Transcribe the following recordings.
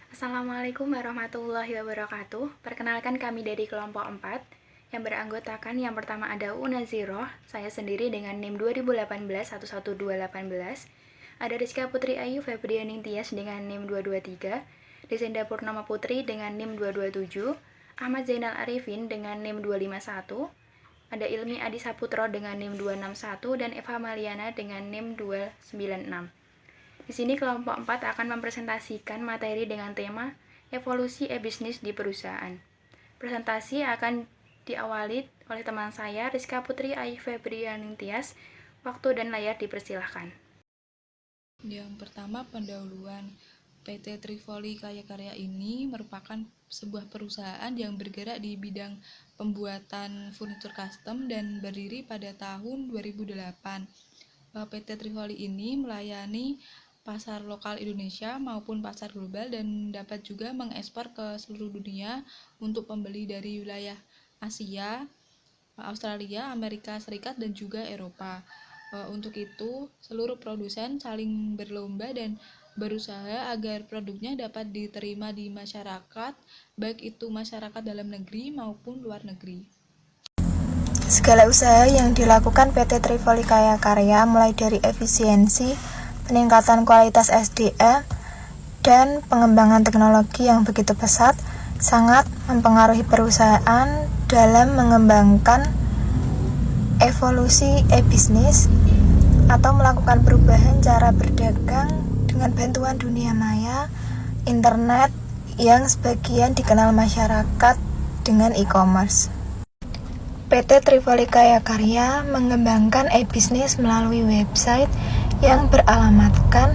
Assalamualaikum warahmatullahi wabarakatuh. Perkenalkan kami dari kelompok 4 yang beranggotakan yang pertama ada Unaziroh, saya sendiri dengan NIM 2018-11218. Ada Rizka Putri Ayu Febrianing Tias dengan NIM 223, Desenda Purnama Putri dengan NIM 227, Ahmad Zainal Arifin dengan NIM 251, ada Ilmi Adi Saputro dengan NIM 261 dan Eva Maliana dengan NIM 296. Di sini kelompok 4 akan mempresentasikan materi dengan tema evolusi e-bisnis di perusahaan. Presentasi akan diawali oleh teman saya Rizka Putri Ayu Febrianing Tias. Waktu dan layar dipersilahkan. Yang pertama, pendahuluan. PT Trivoli Kaya Karya ini merupakan sebuah perusahaan yang bergerak di bidang pembuatan furnitur custom dan berdiri pada tahun 2008. PT Trivoli ini melayani pasar lokal Indonesia maupun pasar global dan dapat juga mengekspor ke seluruh dunia untuk pembeli dari wilayah Asia, Australia, Amerika Serikat, dan juga Eropa. Untuk itu, seluruh produsen saling berlomba dan berusaha agar produknya dapat diterima di masyarakat, baik itu masyarakat dalam negeri maupun luar negeri. Segala usaha yang dilakukan PT Trivoli Kaya Karya mulai dari efisiensi, peningkatan kualitas SDM, dan pengembangan teknologi yang begitu pesat sangat mempengaruhi perusahaan dalam mengembangkan evolusi e-bisnis atau melakukan perubahan cara berdagang dengan bantuan dunia maya, internet yang sebagian dikenal masyarakat dengan e-commerce. PT Trivoli Kaya Karya mengembangkan e-bisnis melalui website yang beralamatkan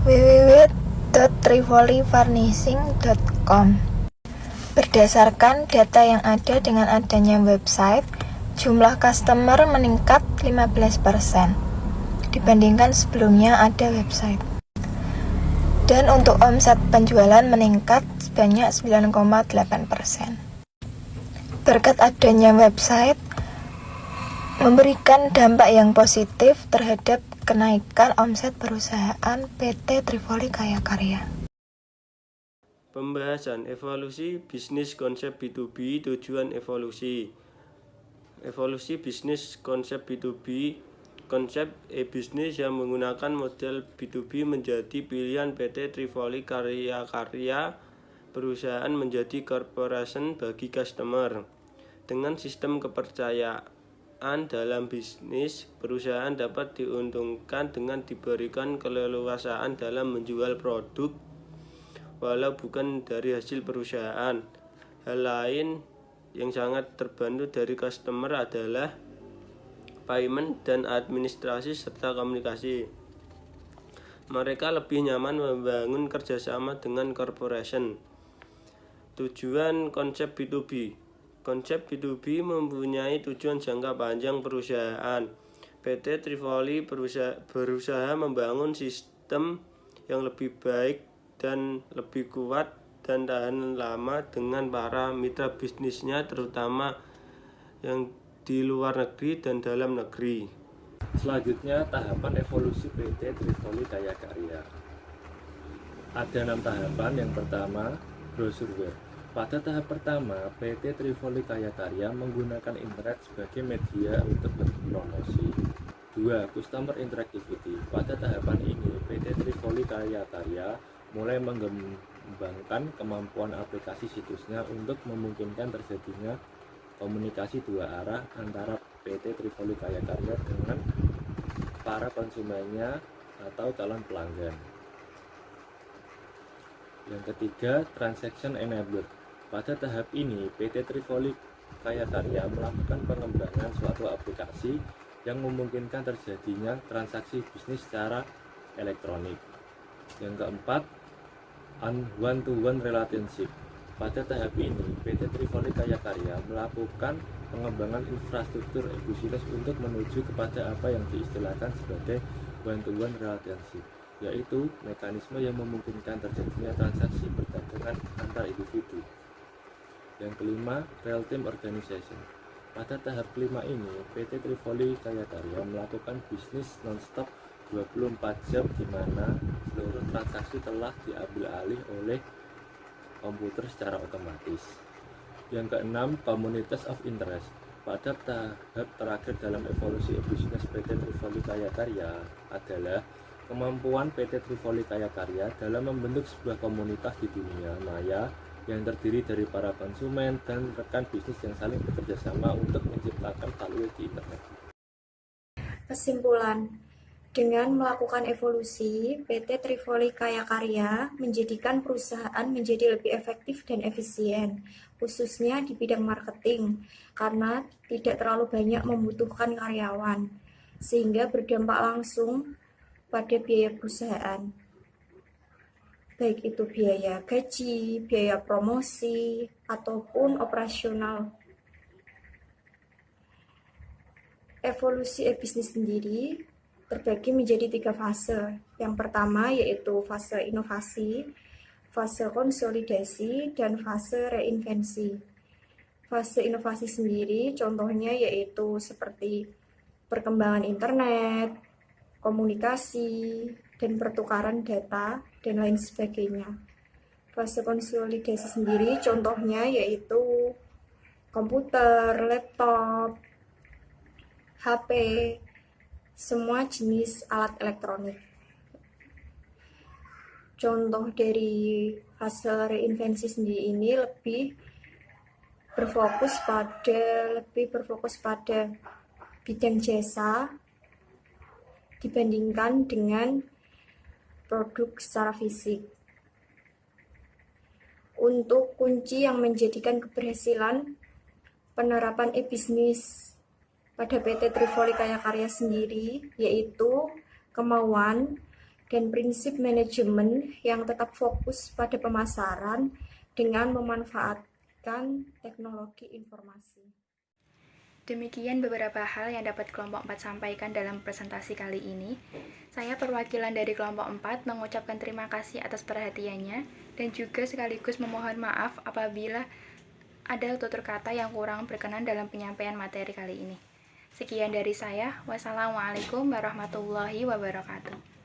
www.trivolivarnishing.com. Berdasarkan data yang ada dengan adanya website, jumlah customer meningkat 15% dibandingkan sebelumnya ada website. Dan untuk omset penjualan meningkat sebanyak 9,8%. Berkat adanya website memberikan dampak yang positif terhadap kenaikan omset perusahaan PT Trivoli Kaya Karya. Pembahasan evolusi bisnis konsep B2B, tujuan evolusi. Evolusi bisnis konsep B2B, konsep e-bisnis yang menggunakan model B2B menjadi pilihan PT Trivoli Kaya Karya. Perusahaan menjadi corporation bagi customer. Dengan sistem kepercayaan dalam bisnis, perusahaan dapat diuntungkan dengan diberikan keleluasaan dalam menjual produk walau bukan dari hasil perusahaan. Hal lain yang sangat terbantu dari customer adalah payment dan administrasi serta komunikasi. Mereka lebih nyaman membangun kerjasama dengan corporation. Tujuan konsep B2B. Konsep B2B mempunyai tujuan jangka panjang perusahaan. PT Trivoli berusaha membangun sistem yang lebih baik dan lebih kuat dan tahan lama dengan para mitra bisnisnya, terutama yang di luar negeri dan dalam negeri. Selanjutnya, tahapan evolusi PT Trivoli Kaya Karya. Ada 6 tahapan. Yang pertama, brosureware. Pada tahap pertama, PT Trivoli Kaya Karya menggunakan internet sebagai media untuk berpromosi. 2. Customer interactivity. Pada tahapan ini, PT Trivoli Kaya Karya mulai mengembangkan kemampuan aplikasi situsnya untuk memungkinkan terjadinya komunikasi dua arah antara PT Trivoli Kaya Karya dengan para konsumennya atau calon pelanggan. Yang ketiga, transaction enabled. Pada tahap ini, PT Trivoli Kaya Karya melakukan pengembangan suatu aplikasi yang memungkinkan terjadinya transaksi bisnis secara elektronik. Yang keempat, one-to-one relationship. Pada tahap ini, PT Trivoli Kaya Karya melakukan pengembangan infrastruktur e-bisnis untuk menuju kepada apa yang diistilahkan sebagai one-to-one relationship, yaitu mekanisme yang memungkinkan terjadinya transaksi perdagangan antar individu. Yang kelima, real-time organization. Pada tahap kelima ini, PT Trivoli Kaya Karya melakukan bisnis non-stop 24 jam di mana seluruh transaksi telah diambil alih oleh komputer secara otomatis. Yang keenam, Communities of Interest. Pada tahap terakhir dalam evolusi bisnis PT Trivoli Kaya Karya adalah kemampuan PT Trivoli Kaya Karya dalam membentuk sebuah komunitas di dunia maya yang terdiri dari para konsumen dan rekan bisnis yang saling bekerja sama untuk menciptakan value di internet. Kesimpulan, dengan melakukan evolusi, PT Trivoli Kaya Karya menjadikan perusahaan menjadi lebih efektif dan efisien, khususnya di bidang marketing, karena tidak terlalu banyak membutuhkan karyawan, sehingga berdampak langsung pada biaya perusahaan. Baik itu biaya gaji, biaya promosi, ataupun operasional. Evolusi e-bisnis sendiri terbagi menjadi 3 fase. Yang pertama yaitu fase inovasi, fase konsolidasi, dan fase reinvensi. Fase inovasi sendiri contohnya yaitu seperti perkembangan internet, komunikasi, dan pertukaran data, dan lain sebagainya. Fase konsolidasi sendiri contohnya yaitu komputer, laptop, HP, semua jenis alat elektronik. Contoh dari fase reinvensi sendiri ini lebih berfokus pada bidang jasa dibandingkan dengan produk secara fisik. Untuk kunci yang menjadikan keberhasilan penerapan e-bisnis pada PT Trivoli Kaya Karya sendiri yaitu kemauan dan prinsip manajemen yang tetap fokus pada pemasaran dengan memanfaatkan teknologi informasi. Demikian beberapa hal yang dapat kelompok 4 sampaikan dalam presentasi kali ini. Saya perwakilan dari kelompok 4 mengucapkan terima kasih atas perhatiannya dan juga sekaligus memohon maaf apabila ada tutur kata yang kurang berkenan dalam penyampaian materi kali ini. Sekian dari saya. Wassalamualaikum warahmatullahi wabarakatuh.